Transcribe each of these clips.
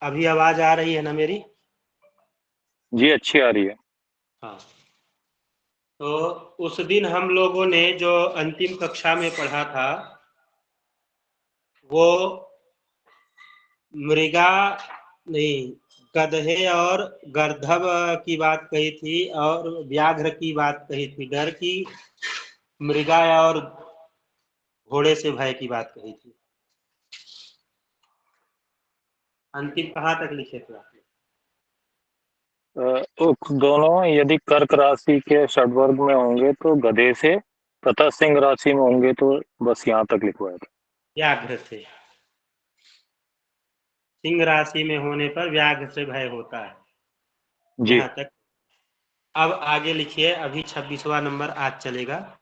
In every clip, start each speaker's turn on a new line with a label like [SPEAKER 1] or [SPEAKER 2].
[SPEAKER 1] अभी आवाज आ रही है ना मेरी?
[SPEAKER 2] जी अच्छी आ रही है।
[SPEAKER 1] हाँ। तो उस दिन हम लोगों ने जो अंतिम कक्षा में पढ़ा था, वो मृगा नहीं, गधे और गर्दभ की बात कही थी और व्याघ्र की बात कही थी, डर की। मृगा और घोड़े से भय की बात कही थी। अंतिम कहाँ तक लिखे थे आपने?
[SPEAKER 2] दोनों यदि कर्क राशि के षडवर्ग में होंगे तो गधे से, तथा सिंह राशि में होंगे तो बस यहाँ तक लिखवाया था।
[SPEAKER 1] व्याघ्र से। सिंह राशि में होने पर व्याघ्र से भय होता है।
[SPEAKER 2] जी।
[SPEAKER 1] यहाँ तक। अब आगे लिखिए, अभी 26वां नंबर आज चलेगा।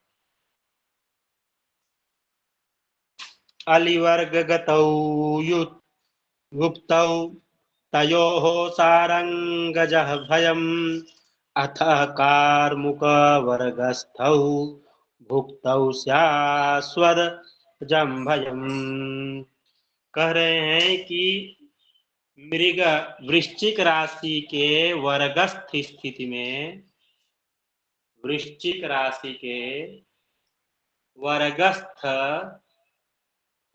[SPEAKER 1] अलिवर्गगतौ युक्तौ तयोः सारंगजः भयम् अथ कार्मुकवर्गस्थौ भुक्तौ स्यास्वदजं भयम्। कह रहे हैं कि मृग वृश्चिक राशि के वर्गस्थ स्थिति में, वृश्चिक राशि के वर्गस्थ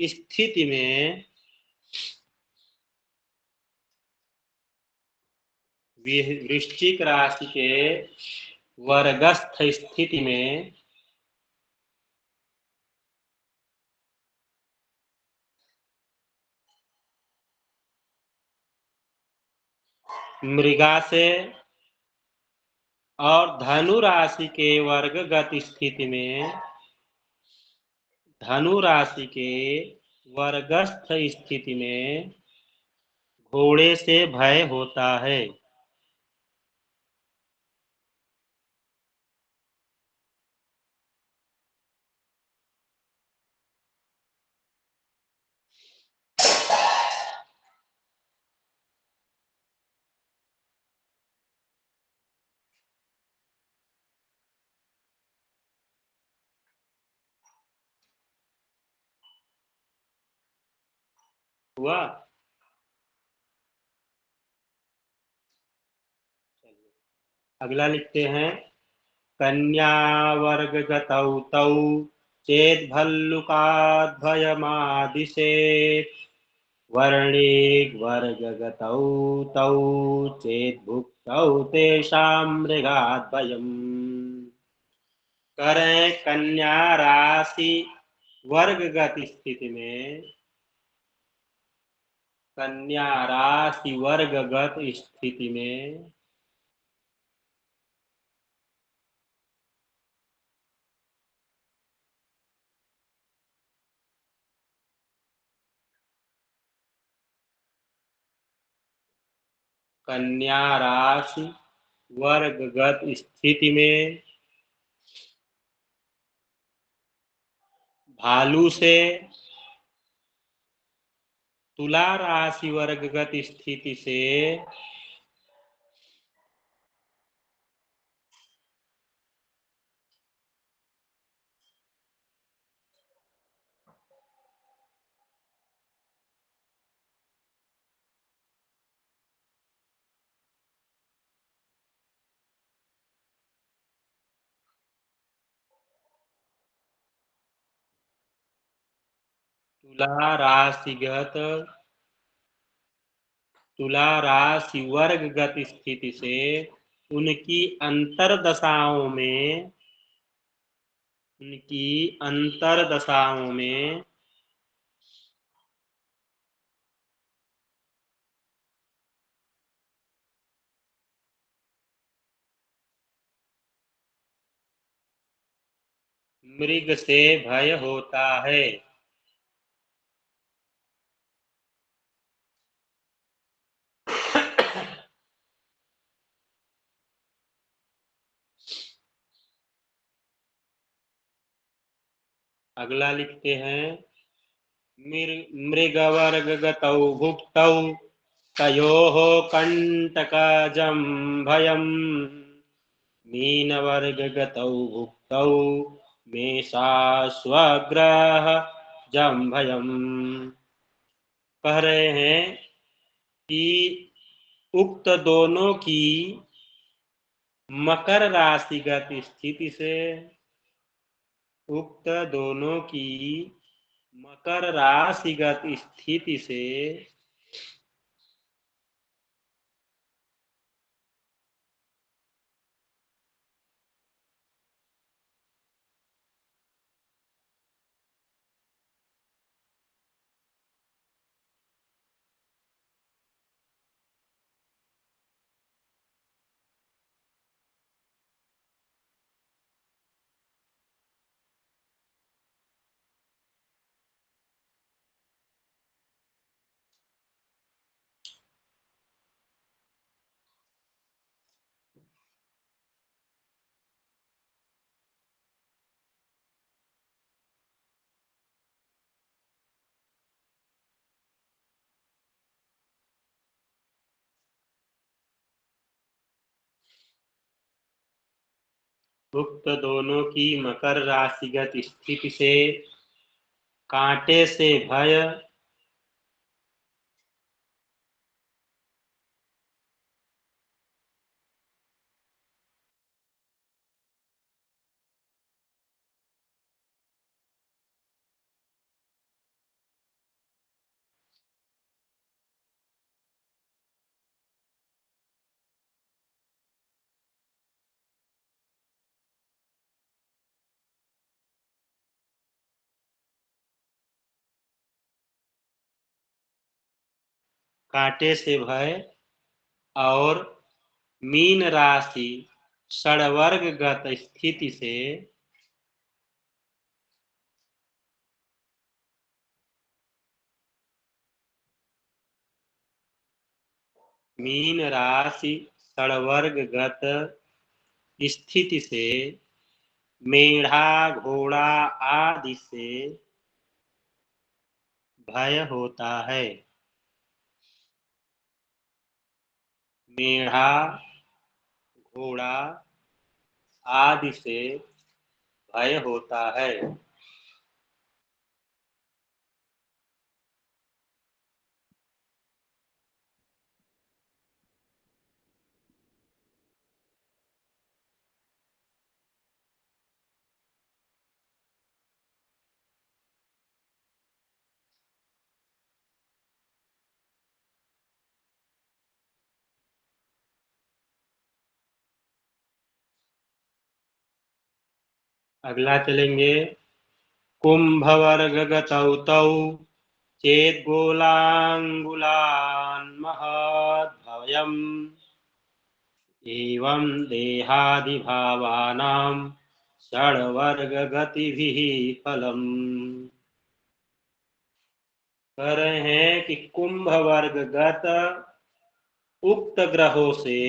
[SPEAKER 1] स्थिति में, वृश्चिक राशि के वर्गस्थ स्थिति में मृगा से और धनु राशि के वर्गगत स्थिति में, धनु राशि के वर्गस्थ स्थिति में घोड़े से भय होता है। हुआ? अगला लिखते हैं। कन्या वर्गगतौ तौ चेद भल्लुकाद् भयमादिशेत् वर्णिक वर्गगतौ तौ चेद्भुक्तौ तेषां मृगात् भयम्। करें कन्या राशि वर्गगत स्थिति में, कन्या राशि वर्गगत स्थिति में कन्या राशि वर्गगत स्थिति में भालू से, तुला राशि वर्गगत स्थिति से तुला राशिगत, तुला राशि वर्गगत स्थिति से उनकी अंतरदशाओं में, उनकी अंतरदशाओं में मृग से भय होता है। अगला लिखते हैं। मृगवर्गगतौ भुक्तौ तयोः कंटकजं भयम् मीनवर्गगतौ भुक्तौ मेषाश्वग्रहजं भयम्। कह रहे हैं कि उक्त दोनों की मकर राशिगत स्थिति से, उक्त दोनों की मकर राशिगत स्थिति से उक्त दोनों की मकर राशिगत स्थिति से कांटे से भय, कांटे से भय और मीन राशि षड़वर्गगत स्थिति से मीन राशि षड़वर्गगत स्थिति से मेढ़ा घोड़ा आदि से भय होता है। मेढ़ा घोड़ा आदि से भय होता है। अगला चलेंगे। कुंभवर्गगतौ तौ चेद्गोलाङ्गुलान् महद्भयम् एवं देहादिभावानां षड्वर्गगतिभिः फलम्। कह रहे हैं कि कुंभ वर्गगत उक्त ग्रहों से,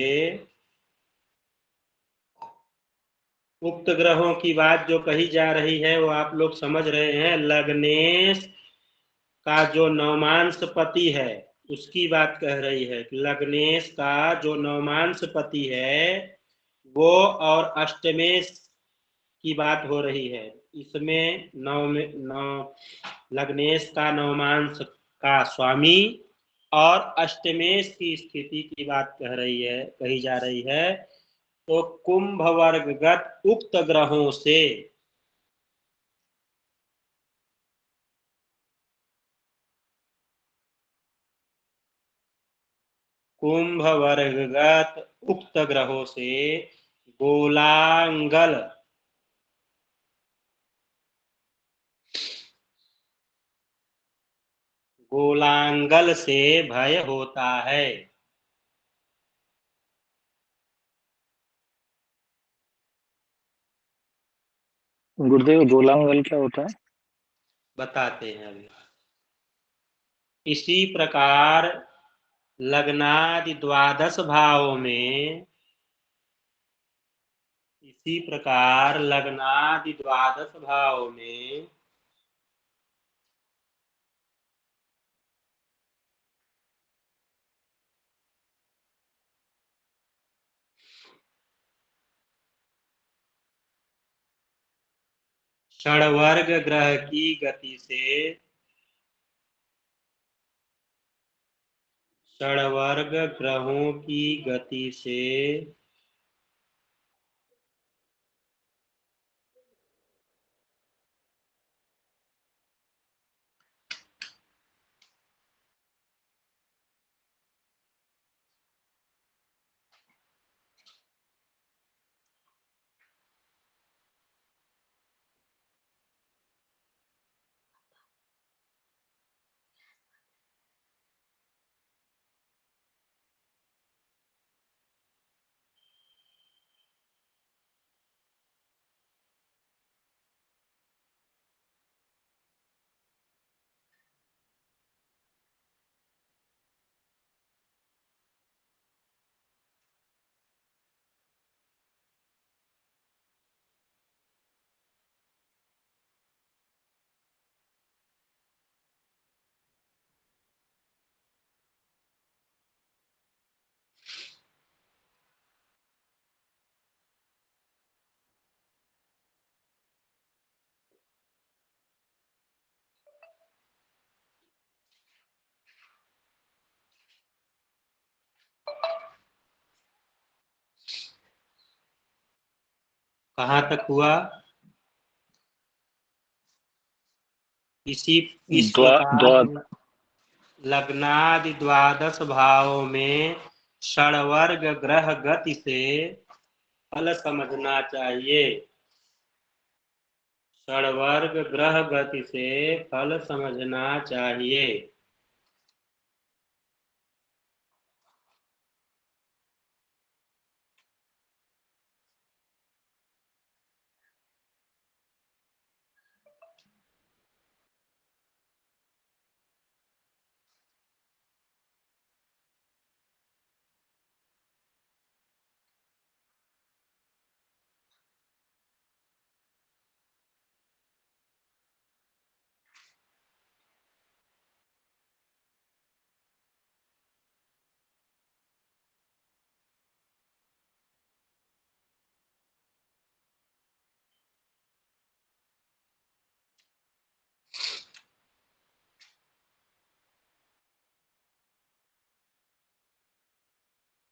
[SPEAKER 1] उक्त ग्रहों की बात जो कही जा रही है वो आप लोग समझ रहे हैं। लग्नेश का जो नवमांश पति है उसकी बात कह रही है कि लग्नेश का जो नवमांश पति है वो और अष्टमेश की बात हो रही है। इसमें लग्नेश का नवमांश का स्वामी और अष्टमेश की स्थिति की बात कही जा रही है। तो कुंभ वर्गगत उक्त ग्रहों से कुंभ वर्गगत उक्त ग्रहों से गोलांगल गोलांगल से भय होता है।
[SPEAKER 2] गुरुदेव गोलांगल क्या होता है?
[SPEAKER 1] बताते हैं अभी। इसी प्रकार लग्नादि द्वादश भावों में, इसी प्रकार लग्नादि द्वादश भाव में षड्वर्ग ग्रह की गति से षड़वर्ग ग्रहों की गति से कहाँ तक हुआ? इसी इस
[SPEAKER 2] द्वा, द्वा,
[SPEAKER 1] प्रकार लग्नादि द्वादश भाव में षड़वर्ग ग्रह गति से फल समझना चाहिए। षड़वर्ग ग्रह गति से फल समझना चाहिए।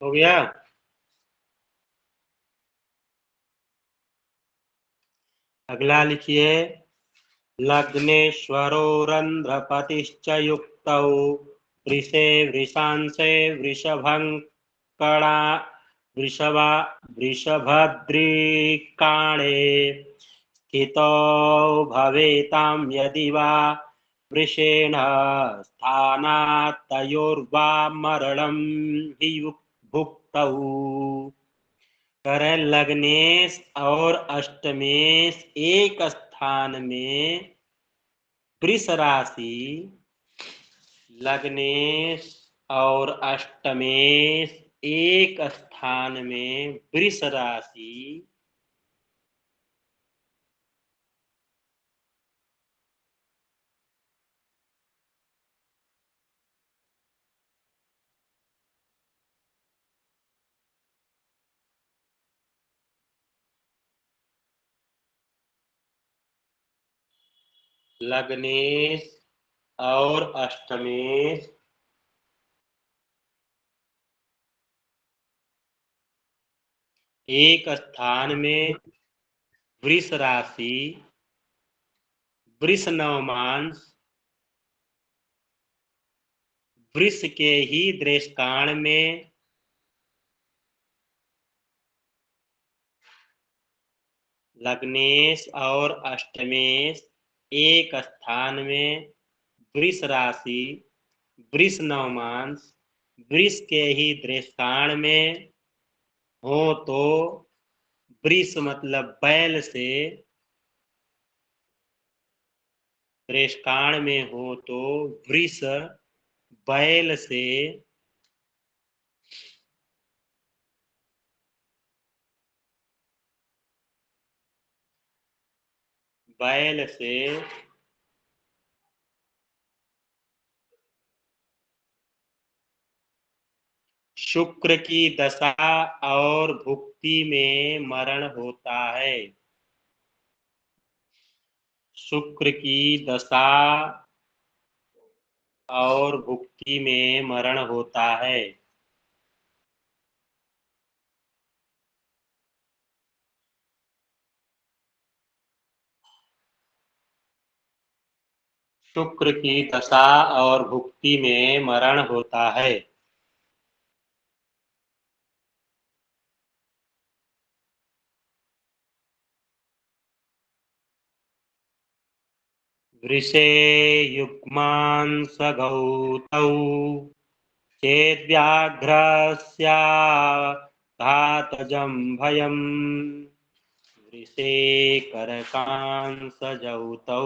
[SPEAKER 1] हो गया? अगला लिखिए। लग्नेश्वरो रंध्रपतिश्च युक्तौ वृषे वृषांसे वृषभंकणा वृषभा वृषभद्रिकाणे स्थितौ भवेतां यदि वा वृषेण स्थानात् तयोर्वा मरणं हि भुक्तौ। करें लग्नेश और अष्टमेश एक स्थान में वृष राशि, लग्नेश और अष्टमेश एक स्थान में वृष राशि लग्नेश और अष्टमेश एक स्थान में वृष राशि, वृष नवमांश, वृष के ही दृष्टान में लग्नेश और अष्टमेश एक स्थान में वृष राशि, वृष नवमांश, वृष के ही दृष्टान में हो तो वृष मतलब बैल से, दृष्टान में हो तो वृष बैल से बैल से शुक्र की दशा और भुक्ति में मरण होता है। शुक्र की दशा और भुक्ति में मरण होता है। शुक्र की दशा और भुक्ति में मरण होता है। वृषे युग्मांसगौतौ चेद्व्याघ्रस्याघातजं भयम्। वृषे करकांसजौतौ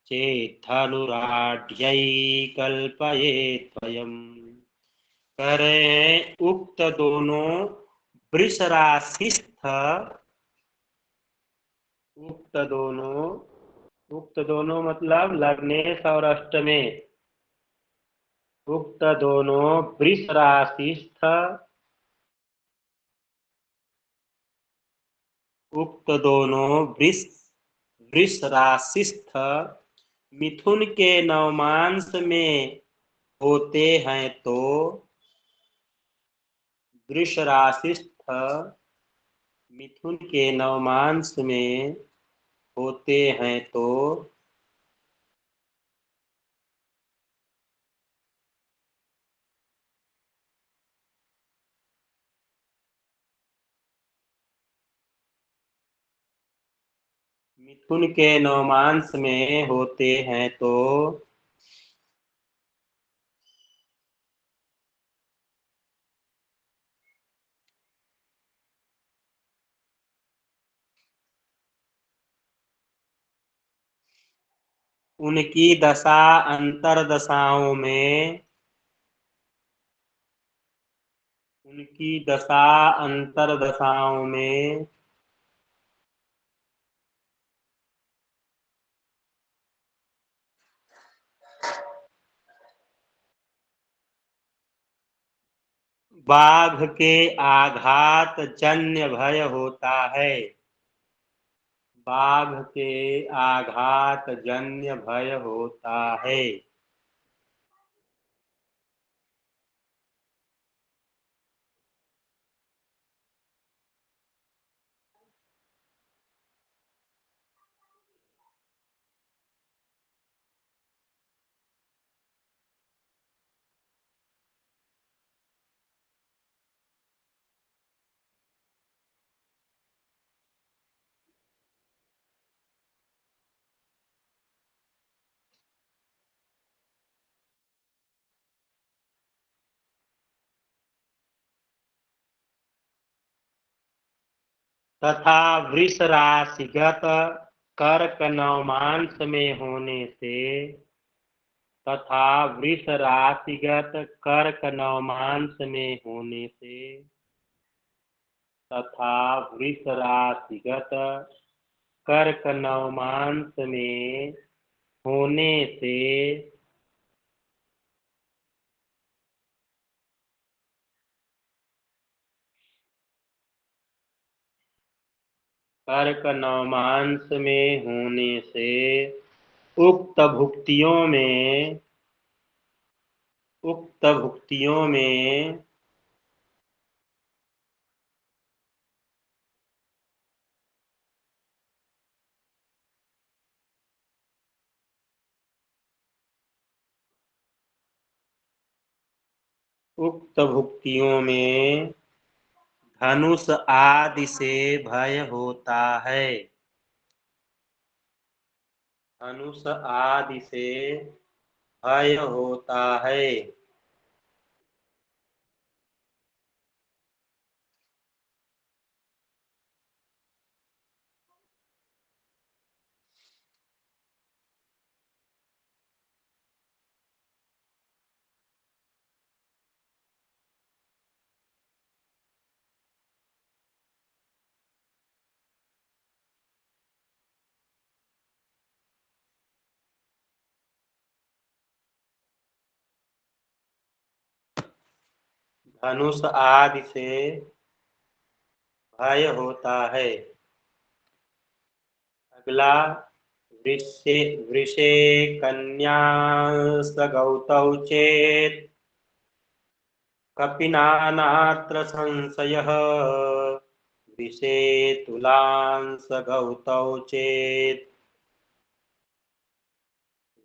[SPEAKER 1] चेद्धनुराढ्यै कल्पयेद्वयम्। कह रहे हैं उक्त दोनों वृष राशिस्थ, उक्त दोनों, उक्त दोनों मतलब लग्नेश और अष्टमेश, उक्त दोनों वृष राशिस्थ, उक्त दोनों वृष वृष राशिस्थ मिथुन के नवमांश में होते हैं तो वृष राशिस्थ मिथुन के नवमांश में होते हैं तो मिथुन के नवमांश में होते हैं तो उनकी दशा अंतरदशाओं में, उनकी दशा अंतरदशाओं में बाघ के आघात जन्य भय होता है। बाघ के आघात जन्य भय होता है। तथा वृष राशिगत कर्क नवमांश में होने से, तथा वृष राशिगत कर्क नवमांश में होने से, तथा वृष राशिगत कर्क नवमांश में होने से कर्क नवमांश में होने से उक्त भुक्तियों में, उक्त भुक्तियों में उक्त भुक्तियों में धनुष आदि से भय होता है। धनुष आदि से भय होता है। धनुष आदि से भय होता है। अगला वृषे वृषे कन्या सगौतौ चेत् कपिनानात्र संशयः। वृषे तुलां सगौतौ चेत्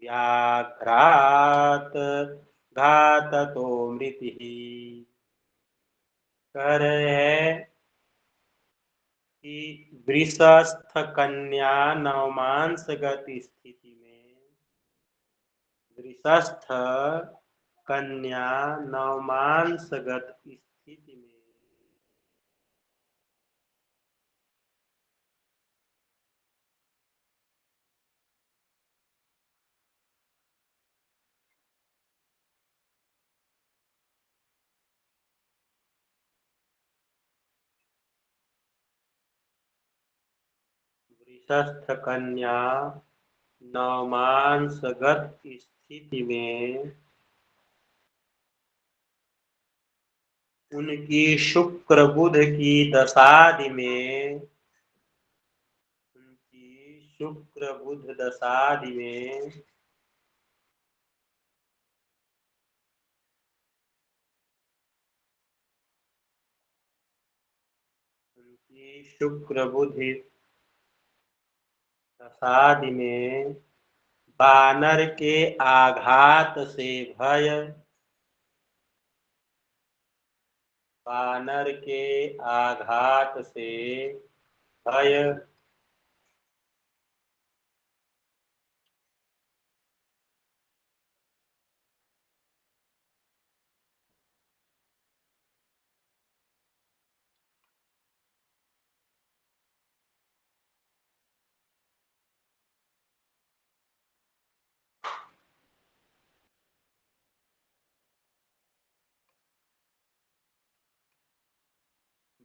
[SPEAKER 1] व्याघ्रात् घाततो मृतिः। कह रहे हैं कि वृषस्थ कन्या नवमांसगत स्थिति में, वृषस्थ कन्या नवमांसगत स्थिति में वृषस्थ कन्या नवमांसगत स्थिति में उनकी शुक्र बुध की दशादि में, उनकी शुक्र बुध दशादि में उनकी शुक्र बुध दशादि में बानर के आघात से भय, बानर के आघात से भय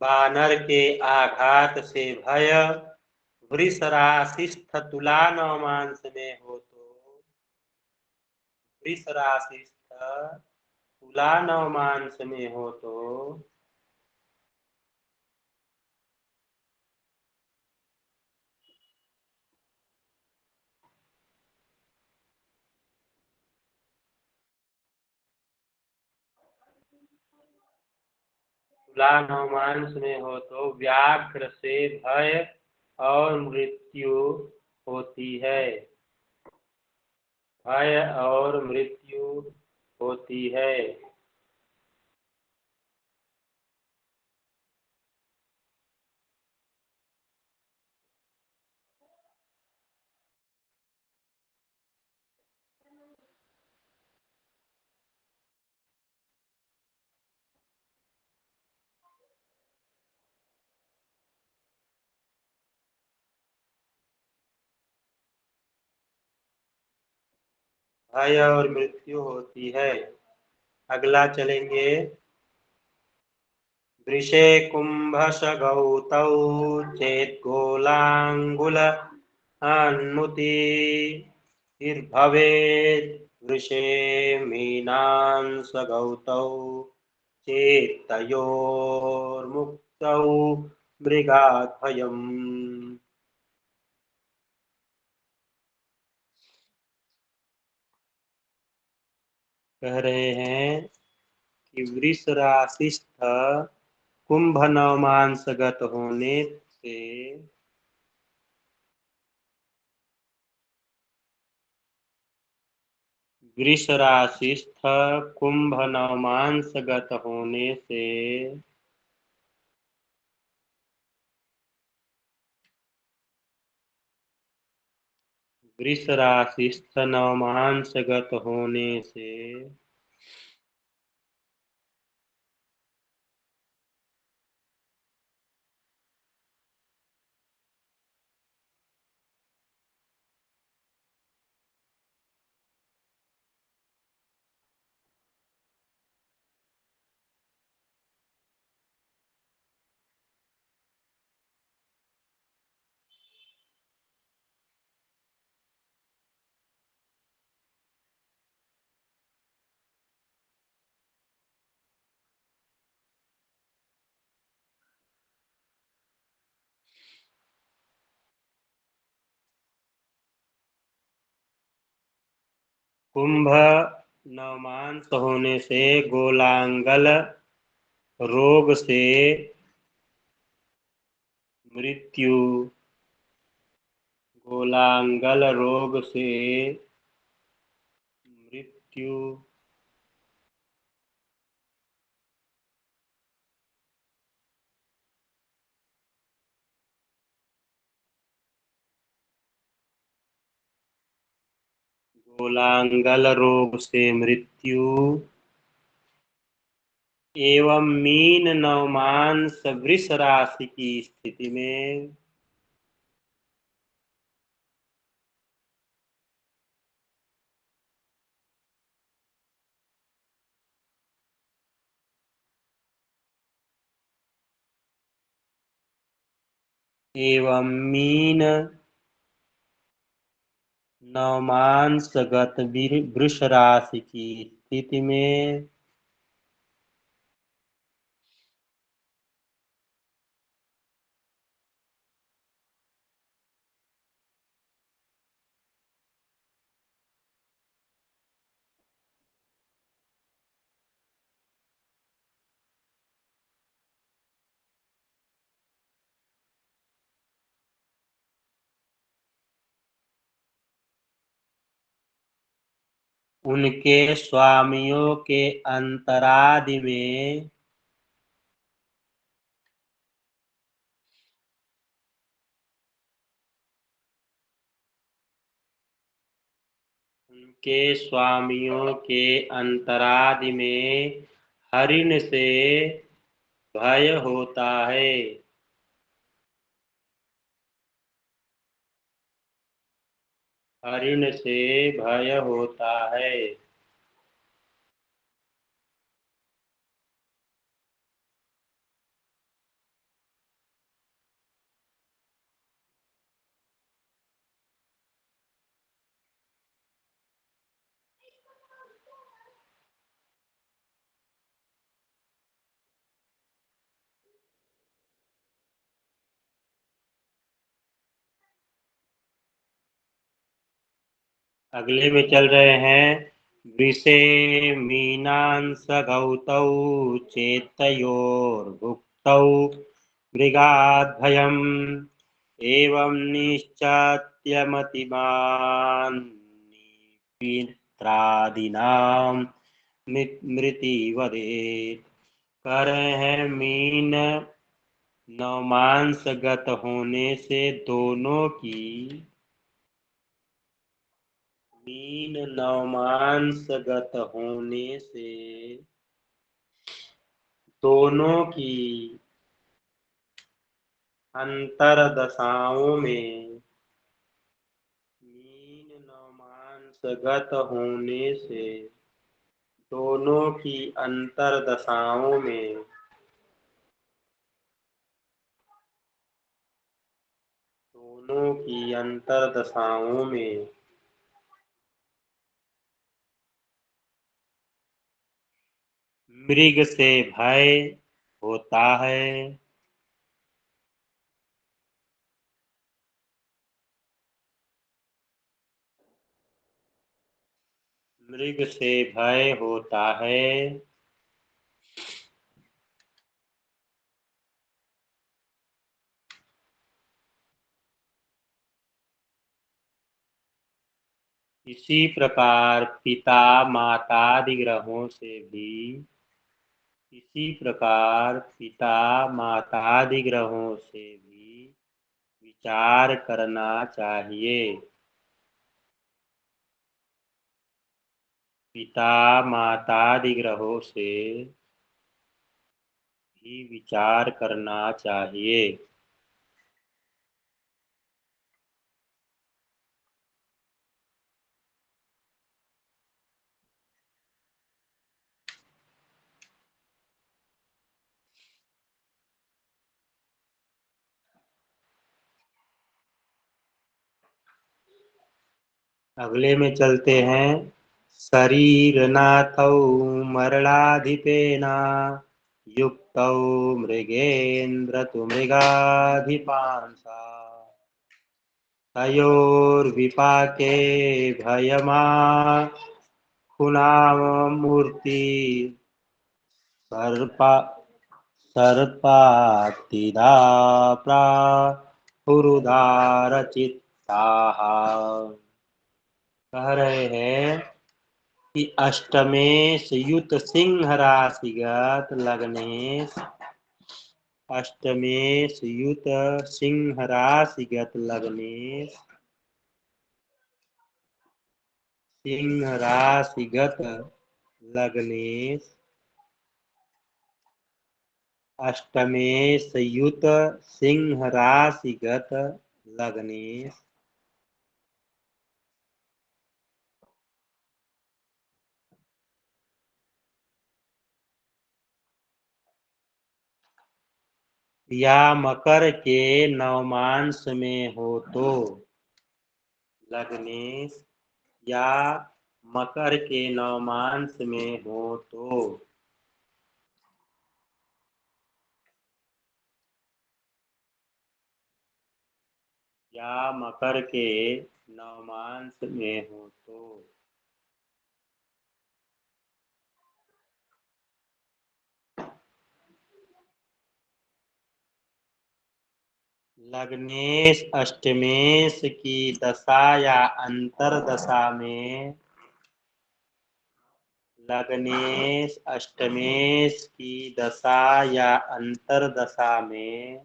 [SPEAKER 1] बानर के आघात से भय वृष राशिस्थ तुला नवमांस में हो तो, वृष राशिस्थ तुला नवमांस में हो तो तुला नवमांस में हो तो व्याघ्र से भय और मृत्यु होती है, भय और मृत्यु होती है। भय और मृत्यु होती है। अगला चलेंगे। वृषे कुम्भसगौतौ चेद्गोलाङ्गुल अन्मुतिर्भवेत्। वृषे मीनांसगौतौ चेत्तयोर्मुक्तौ मृगात् भयम्। कह रहे हैं कि वृष राशिस्थ कुंभ नवमांसगत होने से वृष राशिस्थ कुंभ नवमांसगत होने से वृष राशिस्थ नवमांसगत होने से कुंभ नवमांस होने से गोलांगल रोग से मृत्यु। गोलांगल रोग से मृत्यु। गोलांगल रोग से मृत्यु एवं मीन नवमांस वृष राशि की स्थिति में एवं मीन नवमांसगत वृष राशि की स्थिति में उनके स्वामियों के अंतरादि में उनके स्वामियों के अंतरादि में हरिण से भय होता है। हरिण से भय होता है। अगले में चल रहे हैं। वृषे मीनांसगौतौ चेतयोर्भुक्तौ मृगाद्भयम् एवं निश्चत्यमतिमान्निपित्रादीनां मृति वदेत्। कह रहे हैं मीन नवमांसगत होने से दोनों की मीन नवमांसगत होने से दोनों की अंतरदशाओं में मीन नवमांसगत होने से दोनों की अंतरदशाओं में दोनों की अंतरदशाओं में मृग से भय होता है। मृग से भय होता है। इसी प्रकार पिता मातादि ग्रहों से भी इसी प्रकार पिता मातादि ग्रहों से भी विचार करना चाहिए। पिता मातादि ग्रहों से भी विचार करना चाहिए। अगले में चलते हैं। शरीरनाथौ मरणाधिपेना युक्तौ मृगेन्द्र तु मृगाधिपांसा तयोर्विपाके भयमा मूर्ति सर्पा सर्पातिदा प्राहुरुदारचित्ताः। कह रहे हैं कि अष्टमेश युत सिंह राशिगत लग्नेश, अष्टमेश युत सिंह राशिगत लग्नेश, सिंह राशिगत लग्नेश, अष्टमेश युत सिंह राशिगत लग्नेश, या मकर के नवमांश में हो तो लग्नेश, या मकर के नवमांश में हो तो या मकर के नवमांश में हो तो लग्नेश अष्टमेश की दशा या अंतर दशा में, लग्नेश अष्टमेश की दशा या अंतर दशा में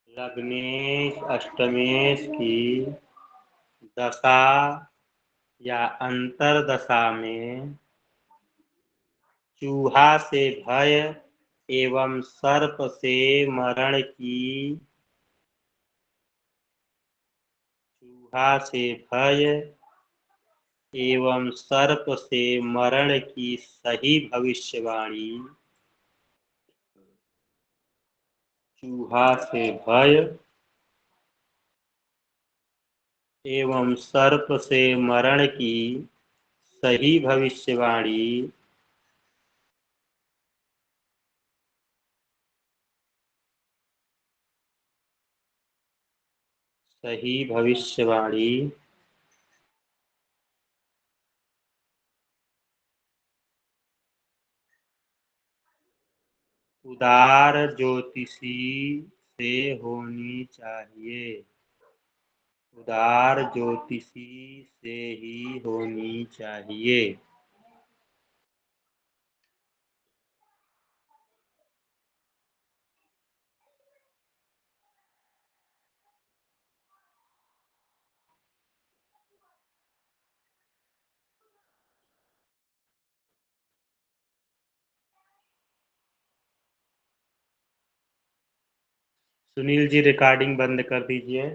[SPEAKER 1] लग्नेश अष्टमेश की दशा या अंतर दशा में चूहा से भय एवं सर्प से मरण की, चूहा से भय एवं सर्प से मरण की सही भविष्यवाणी, चूहा से भय एवं सर्प से मरण की सही भविष्यवाणी सही भविष्यवाणी उदार ज्योतिषी से होनी चाहिए, उदार ज्योतिषी से ही होनी चाहिए। सुनील जी रिकॉर्डिंग बंद कर दीजिए।